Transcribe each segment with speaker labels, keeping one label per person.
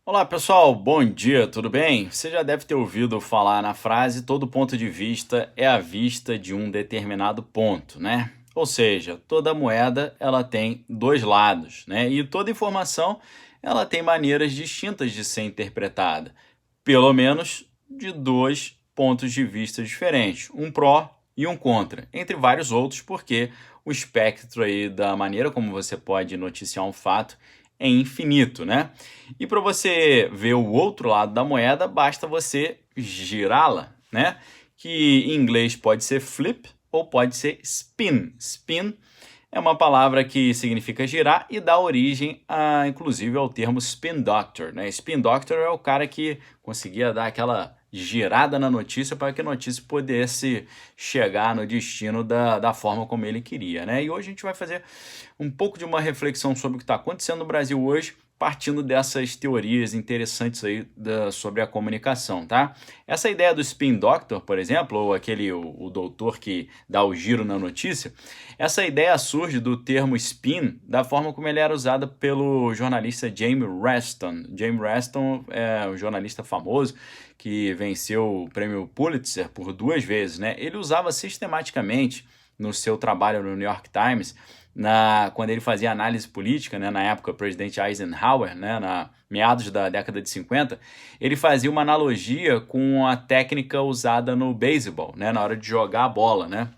Speaker 1: Olá pessoal, bom dia, tudo bem? Você já deve ter ouvido falar na frase todo ponto de vista é a vista de um determinado ponto, né? Ou seja, toda moeda ela tem dois lados, né? E toda informação ela tem maneiras distintas de ser interpretada, pelo menos de dois pontos de vista diferentes, um pró e um contra, entre vários outros, porque o espectro aí da maneira como você pode noticiar um fato é infinito, né? E para você ver o outro lado da moeda, basta você girá-la, né? Que em inglês pode ser flip ou pode ser spin. Spin é uma palavra que significa girar e dá origem, inclusive, ao termo spin doctor, né? Spin doctor é o cara que conseguia dar aquela girada na notícia para que a notícia pudesse chegar no destino da forma como ele queria, né? E hoje a gente vai fazer um pouco de uma reflexão sobre o que está acontecendo no Brasil hoje, partindo dessas teorias interessantes aí sobre a comunicação, tá? Essa ideia do spin doctor, por exemplo, ou o doutor que dá o giro na notícia, essa ideia surge do termo spin, da forma como ele era usado pelo jornalista James Reston. James Reston é um jornalista famoso que venceu o prêmio Pulitzer por 2 vezes, né? Ele usava sistematicamente no seu trabalho no New York Times quando ele fazia análise política, né, na época o presidente Eisenhower, né, na meados da década de 50, ele fazia uma analogia com a técnica usada no beisebol, né, na hora de jogar a bola, né?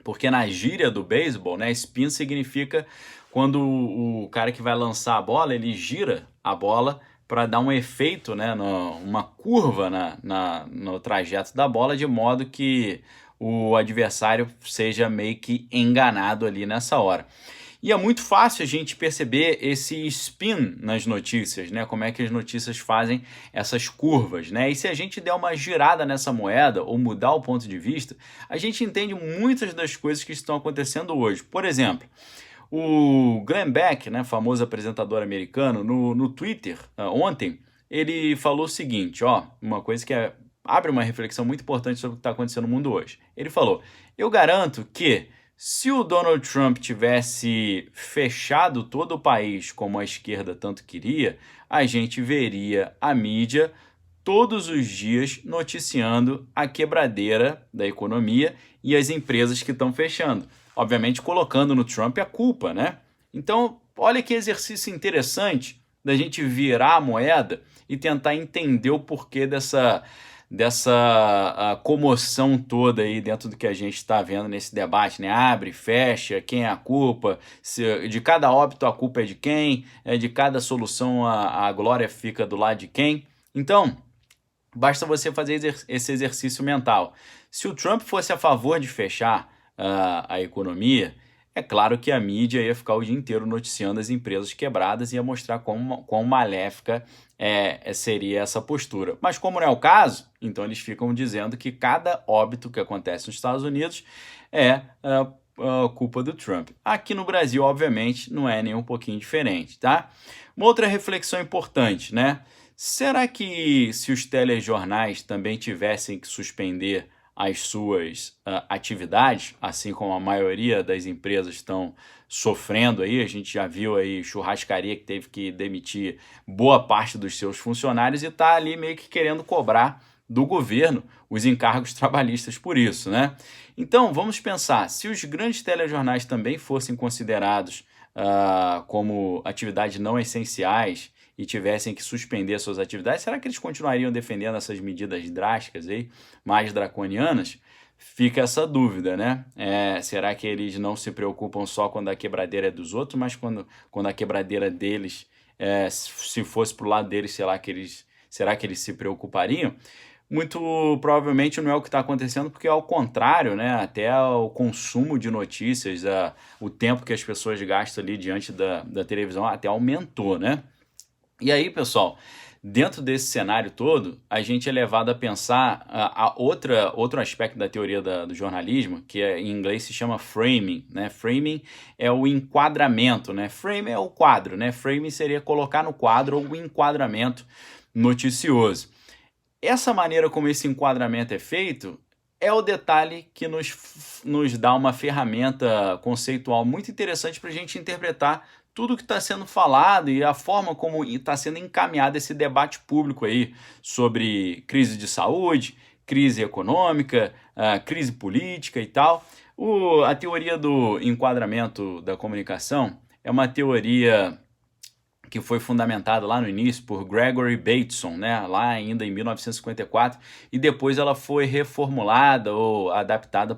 Speaker 1: Porque na gíria do beisebol, né, spin significa quando o cara que vai lançar a bola, ele gira a bola para dar um efeito, né, uma curva no trajeto da bola, de modo que o adversário seja meio que enganado ali nessa hora. E é muito fácil a gente perceber esse spin nas notícias, né? Como é que as notícias fazem essas curvas, né? E se a gente der uma girada nessa moeda ou mudar o ponto de vista, a gente entende muitas das coisas que estão acontecendo hoje. Por exemplo, o Glenn Beck, né, famoso apresentador americano, no Twitter, ontem, ele falou o seguinte, ó, uma coisa que abre uma reflexão muito importante sobre o que está acontecendo no mundo hoje. Ele falou: eu garanto que se o Donald Trump tivesse fechado todo o país como a esquerda tanto queria, a gente veria a mídia todos os dias noticiando a quebradeira da economia e as empresas que estão fechando. Obviamente colocando no Trump a culpa, né? Então, olha que exercício interessante da gente virar a moeda e tentar entender o porquê dessa comoção toda aí dentro do que a gente está vendo nesse debate, né? Abre, fecha, quem é a culpa, de cada óbito a culpa é de quem, de cada solução a glória fica do lado de quem. Então, basta você fazer esse exercício mental. Se o Trump fosse a favor de fechar a economia, é claro que a mídia ia ficar o dia inteiro noticiando as empresas quebradas e ia mostrar quão maléfica seria essa postura. Mas como não é o caso, então eles ficam dizendo que cada óbito que acontece nos Estados Unidos é culpa do Trump. Aqui no Brasil, obviamente, não é nem um pouquinho diferente, tá? Uma outra reflexão importante, né? Será que se os telejornais também tivessem que suspender as suas atividades, assim como a maioria das empresas estão sofrendo aí, a gente já viu aí churrascaria que teve que demitir boa parte dos seus funcionários e está ali meio que querendo cobrar do governo os encargos trabalhistas por isso, né? Então, vamos pensar, se os grandes telejornais também fossem considerados como atividades não essenciais e tivessem que suspender suas atividades, será que eles continuariam defendendo essas medidas drásticas aí, mais draconianas? Fica essa dúvida, né? Será que eles não se preocupam só quando a quebradeira é dos outros, mas quando a quebradeira deles, se fosse pro lado deles, será que eles se preocupariam? Muito provavelmente não é o que está acontecendo, porque ao contrário, né, até o consumo de notícias, o tempo que as pessoas gastam ali diante da televisão até aumentou, né? E aí, pessoal, dentro desse cenário todo, a gente é levado a pensar outro aspecto da teoria do jornalismo, que em inglês se chama framing, né? Framing é o enquadramento, né? Frame é o quadro, né? Framing seria colocar no quadro ou o enquadramento noticioso. Essa maneira como esse enquadramento é feito é o detalhe que nos dá uma ferramenta conceitual muito interessante para a gente interpretar tudo que está sendo falado e a forma como está sendo encaminhado esse debate público aí sobre crise de saúde, crise econômica, crise política e tal. A teoria do enquadramento da comunicação é uma teoria que foi fundamentada lá no início por Gregory Bateson, né, lá ainda em 1954, e depois ela foi reformulada ou adaptada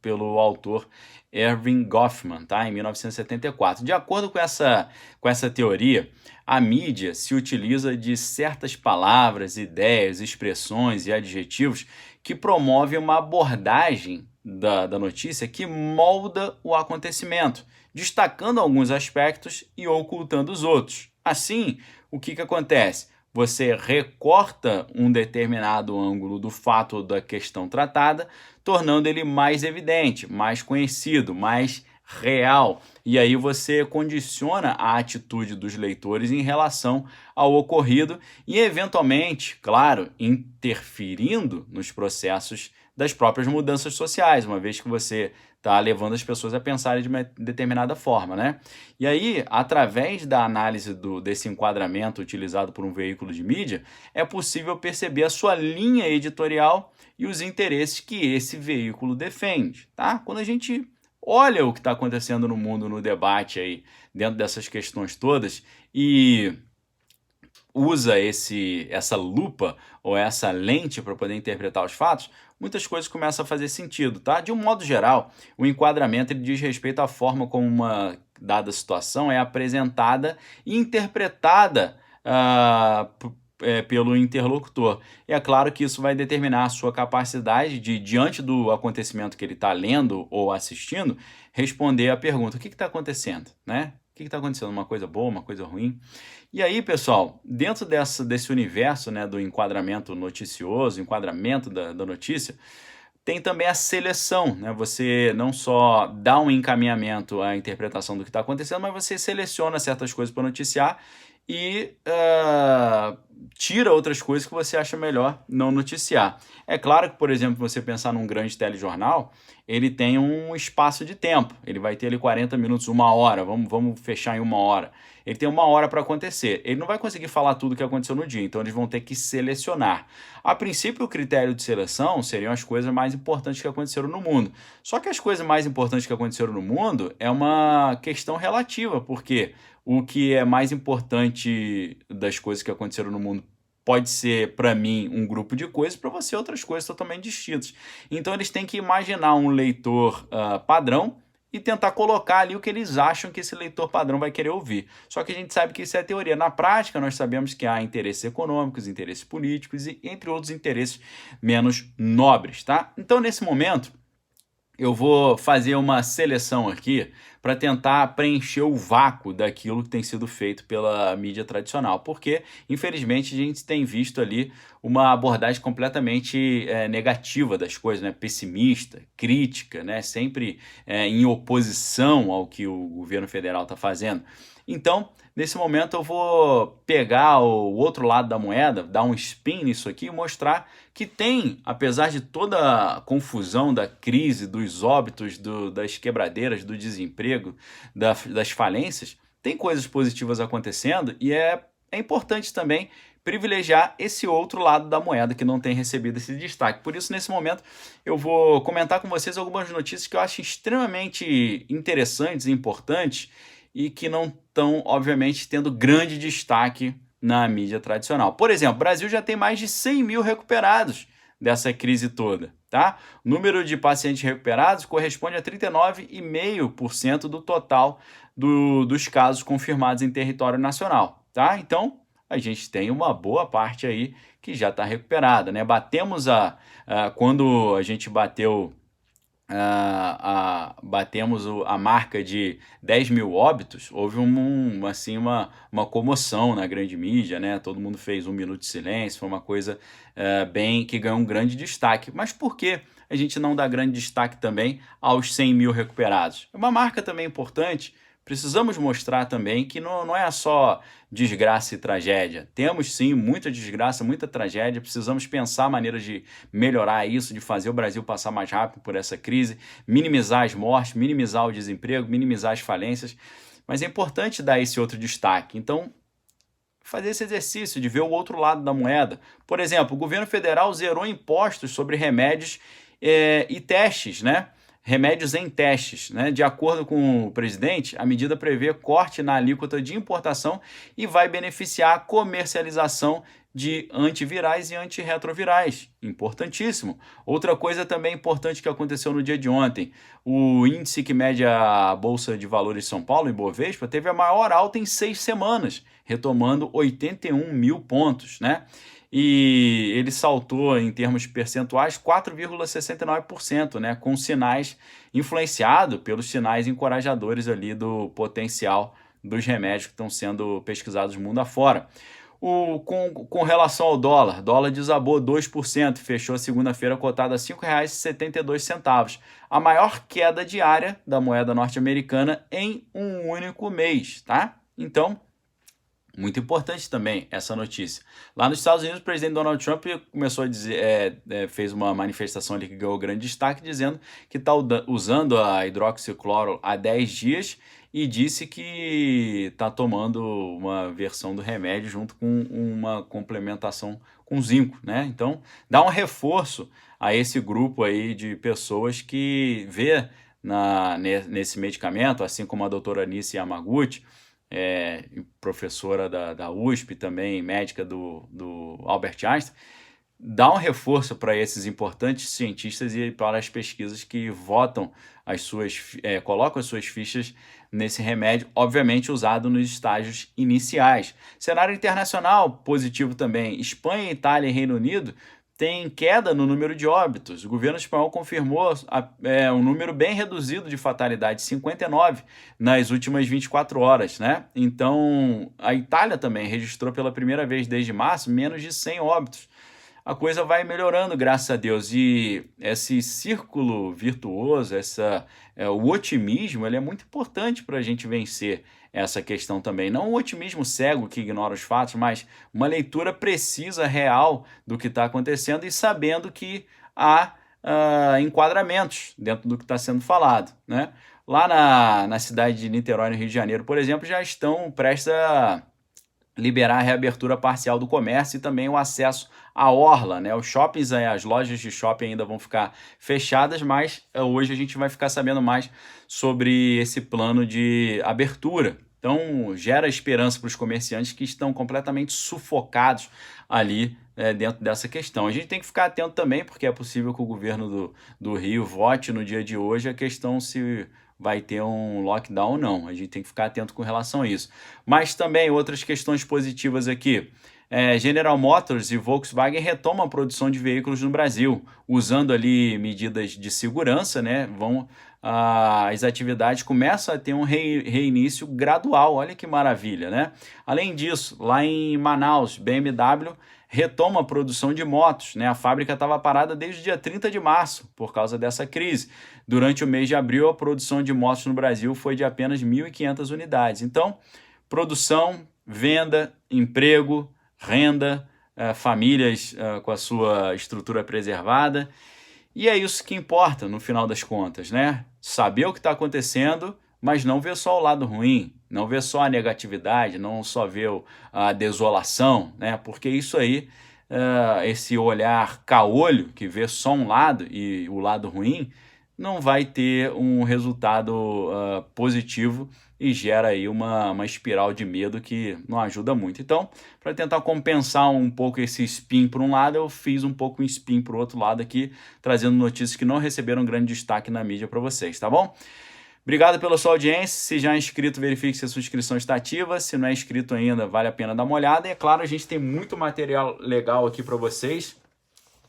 Speaker 1: pelo autor Erving Goffman, tá, em 1974. De acordo com essa teoria, a mídia se utiliza de certas palavras, ideias, expressões e adjetivos que promovem uma abordagem da notícia que molda o acontecimento, destacando alguns aspectos e ocultando os outros. Assim, o que acontece? Você recorta um determinado ângulo do fato ou da questão tratada, tornando ele mais evidente, mais conhecido, mais real. E aí você condiciona a atitude dos leitores em relação ao ocorrido e, eventualmente, claro, interferindo nos processos das próprias mudanças sociais, uma vez que você está levando as pessoas a pensarem de uma determinada forma, né? E aí, através da análise desse enquadramento utilizado por um veículo de mídia, é possível perceber a sua linha editorial e os interesses que esse veículo defende, tá? Quando a gente olha o que está acontecendo no mundo, no debate aí, dentro dessas questões todas, e usa essa lupa ou essa lente para poder interpretar os fatos, muitas coisas começam a fazer sentido, tá? De um modo geral, o enquadramento ele diz respeito à forma como uma dada situação é apresentada e interpretada pelo interlocutor. E é claro que isso vai determinar a sua capacidade de, diante do acontecimento que ele está lendo ou assistindo, responder a pergunta: o que está acontecendo, né? O que está acontecendo? Uma coisa boa, uma coisa ruim? E aí, pessoal, dentro desse universo, né, do enquadramento noticioso, enquadramento da notícia, tem também a seleção, né? Você não só dá um encaminhamento à interpretação do que está acontecendo, mas você seleciona certas coisas para noticiar e tira outras coisas que você acha melhor não noticiar. É claro que, por exemplo, você pensar num grande telejornal, ele tem um espaço de tempo. Ele vai ter ali 40 minutos, uma hora, vamos fechar em uma hora. Ele tem uma hora para acontecer. Ele não vai conseguir falar tudo o que aconteceu no dia, então eles vão ter que selecionar. A princípio, o critério de seleção seriam as coisas mais importantes que aconteceram no mundo. Só que as coisas mais importantes que aconteceram no mundo é uma questão relativa, porque o que é mais importante das coisas que aconteceram no mundo pode ser, para mim, um grupo de coisas, para você outras coisas totalmente distintas. Então eles têm que imaginar um leitor padrão e tentar colocar ali o que eles acham que esse leitor padrão vai querer ouvir. Só que a gente sabe que isso é teoria. Na prática, nós sabemos que há interesses econômicos, interesses políticos e, entre outros, interesses menos nobres, tá? Então, nesse momento, eu vou fazer uma seleção aqui para tentar preencher o vácuo daquilo que tem sido feito pela mídia tradicional, porque, infelizmente, a gente tem visto ali uma abordagem completamente negativa das coisas, né? Pessimista, crítica, né? Sempre em oposição ao que o governo federal está fazendo. Então, nesse momento eu vou pegar o outro lado da moeda, dar um spin nisso aqui e mostrar que tem, apesar de toda a confusão da crise, dos óbitos, das quebradeiras, do desemprego, das falências, tem coisas positivas acontecendo e é importante também privilegiar esse outro lado da moeda que não tem recebido esse destaque. Por isso, nesse momento, eu vou comentar com vocês algumas notícias que eu acho extremamente interessantes e importantes e que não estão, obviamente, tendo grande destaque na mídia tradicional. Por exemplo, o Brasil já tem mais de 100 mil recuperados dessa crise toda, tá? O número de pacientes recuperados corresponde a 39,5% do total dos casos confirmados em território nacional, tá? Então, a gente tem uma boa parte aí que já está recuperada, né? Quando a gente bateu batemos a marca de 10 mil óbitos, houve uma comoção na grande mídia, né? Todo mundo fez um minuto de silêncio, foi uma coisa que ganhou um grande destaque. Mas por que a gente não dá grande destaque também aos 100 mil recuperados? É uma marca também importante. Precisamos mostrar também que não é só desgraça e tragédia. Temos sim muita desgraça, muita tragédia. Precisamos pensar maneiras de melhorar isso, de fazer o Brasil passar mais rápido por essa crise, minimizar as mortes, minimizar o desemprego, minimizar as falências. Mas é importante dar esse outro destaque. Então, fazer esse exercício de ver o outro lado da moeda. Por exemplo, o governo federal zerou impostos sobre remédios e testes, né? Remédios em testes, né? De acordo com o presidente, a medida prevê corte na alíquota de importação e vai beneficiar a comercialização de antivirais e antirretrovirais. Importantíssimo. Outra coisa também importante que aconteceu no dia de ontem, o índice que mede a Bolsa de Valores de São Paulo, Ibovespa, teve a maior alta em 6 semanas, retomando 81 mil pontos, né? E ele saltou em termos percentuais 4,69%, né, com sinais influenciado pelos sinais encorajadores ali do potencial dos remédios que estão sendo pesquisados mundo afora. Com relação ao dólar desabou 2%, fechou a segunda-feira cotado a R$ 5,72, a maior queda diária da moeda norte-americana em um único mês, tá? Então, muito importante também essa notícia. Lá nos Estados Unidos, o presidente Donald Trump começou a dizer, fez uma manifestação ali que ganhou grande destaque, dizendo que está usando a hidroxicloro há 10 dias e disse que está tomando uma versão do remédio junto com uma complementação com zinco, né? Então, dá um reforço a esse grupo aí de pessoas que vê nesse medicamento, assim como a doutora Anice Yamaguchi, professora da USP, também médica do Albert Einstein, dá um reforço para esses importantes cientistas e para as pesquisas que colocam as suas fichas nesse remédio, obviamente usado nos estágios iniciais. Cenário internacional positivo também. Espanha, Itália e Reino Unido tem queda no número de óbitos. O governo espanhol confirmou um número bem reduzido de fatalidade, 59 nas últimas 24 horas, né? Então, a Itália também registrou pela primeira vez desde março menos de 100 óbitos. A coisa vai melhorando, graças a Deus. E esse círculo virtuoso, o otimismo, ele é muito importante para a gente vencer essa questão também. Não um otimismo cego que ignora os fatos, mas uma leitura precisa, real do que está acontecendo e sabendo que há enquadramentos dentro do que está sendo falado, né? Lá na cidade de Niterói, no Rio de Janeiro, por exemplo, já estão prestes a liberar a reabertura parcial do comércio e também o acesso à orla, né? Os shoppings, as lojas de shopping ainda vão ficar fechadas, mas hoje a gente vai ficar sabendo mais sobre esse plano de abertura. Então, gera esperança para os comerciantes que estão completamente sufocados ali dentro dessa questão. A gente tem que ficar atento também, porque é possível que o governo do Rio vote no dia de hoje a questão se vai ter um lockdown ou não. A gente tem que ficar atento com relação a isso. Mas também outras questões positivas aqui. General Motors e Volkswagen retomam a produção de veículos no Brasil, usando ali medidas de segurança, né? As atividades começam a ter um reinício gradual. Olha que maravilha, né? Além disso, lá em Manaus, BMW retoma a produção de motos, né? A fábrica estava parada desde o dia 30 de março por causa dessa crise. Durante o mês de abril, a produção de motos no Brasil foi de apenas 1.500 unidades. Então, produção, venda, emprego, renda, famílias com a sua estrutura preservada. E é isso que importa no final das contas, né? Saber o que está acontecendo, mas não ver só o lado ruim, não ver só a negatividade, não só ver a desolação, né? Porque isso aí, esse olhar caolho, que vê só um lado e o lado ruim, não vai ter um resultado positivo e gera aí uma espiral de medo que não ajuda muito. Então, para tentar compensar um pouco esse spin por um lado, eu fiz um pouco um spin para o outro lado aqui, trazendo notícias que não receberam grande destaque na mídia para vocês, tá bom? Obrigado pela sua audiência. Se já é inscrito, verifique se a sua inscrição está ativa. Se não é inscrito ainda, vale a pena dar uma olhada. E é claro, a gente tem muito material legal aqui para vocês.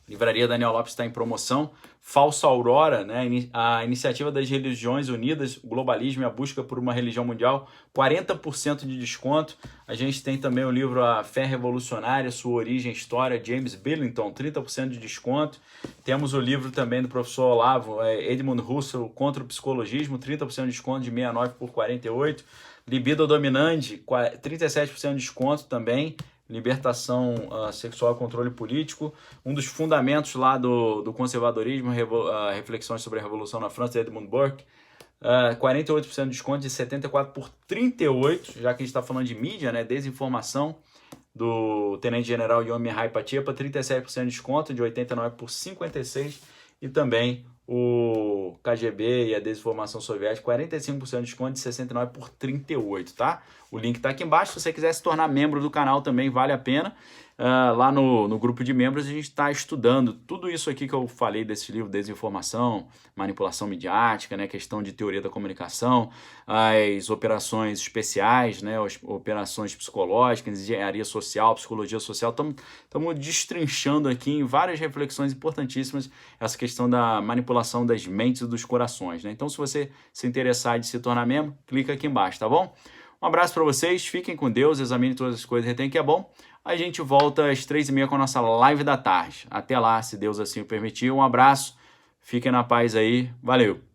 Speaker 1: Livraria Daniel Lopes está em promoção. Falsa Aurora, né? A iniciativa das religiões unidas, o globalismo e a busca por uma religião mundial, 40% de desconto. A gente tem também o livro A Fé Revolucionária, Sua Origem e História, James Billington, 30% de desconto. Temos o livro também do professor Olavo, Edmund Husserl, Contra o Psicologismo, 30% de desconto, de 69 por 48. Libido Dominante, 37% de desconto também. Libertação sexual e controle político, um dos fundamentos lá do conservadorismo, reflexões sobre a Revolução na França, Edmund Burke, 48% de desconto de 74 por 38, já que a gente está falando de mídia, né? Desinformação, do Tenente General Yomi Haipachepa, 37% de desconto, de 89 por 56, e também o KGB e a desinformação soviética, 45% de desconto, de 69 por 38, tá? O link tá aqui embaixo, se você quiser se tornar membro do canal também vale a pena. Lá no grupo de membros a gente está estudando tudo isso aqui que eu falei desse livro, Desinformação, Manipulação Midiática, né, questão de teoria da comunicação, as operações especiais, né, as operações psicológicas, engenharia social, psicologia social. Estamos destrinchando aqui em várias reflexões importantíssimas essa questão da manipulação das mentes e dos corações, né? Então, se você se interessar de se tornar membro, clica aqui embaixo, tá bom? Um abraço para vocês, fiquem com Deus, examine todas as coisas, retém que é bom. A gente volta às 3h30 com a nossa live da tarde. Até lá, se Deus assim o permitir. Um abraço, fiquem na paz aí, valeu!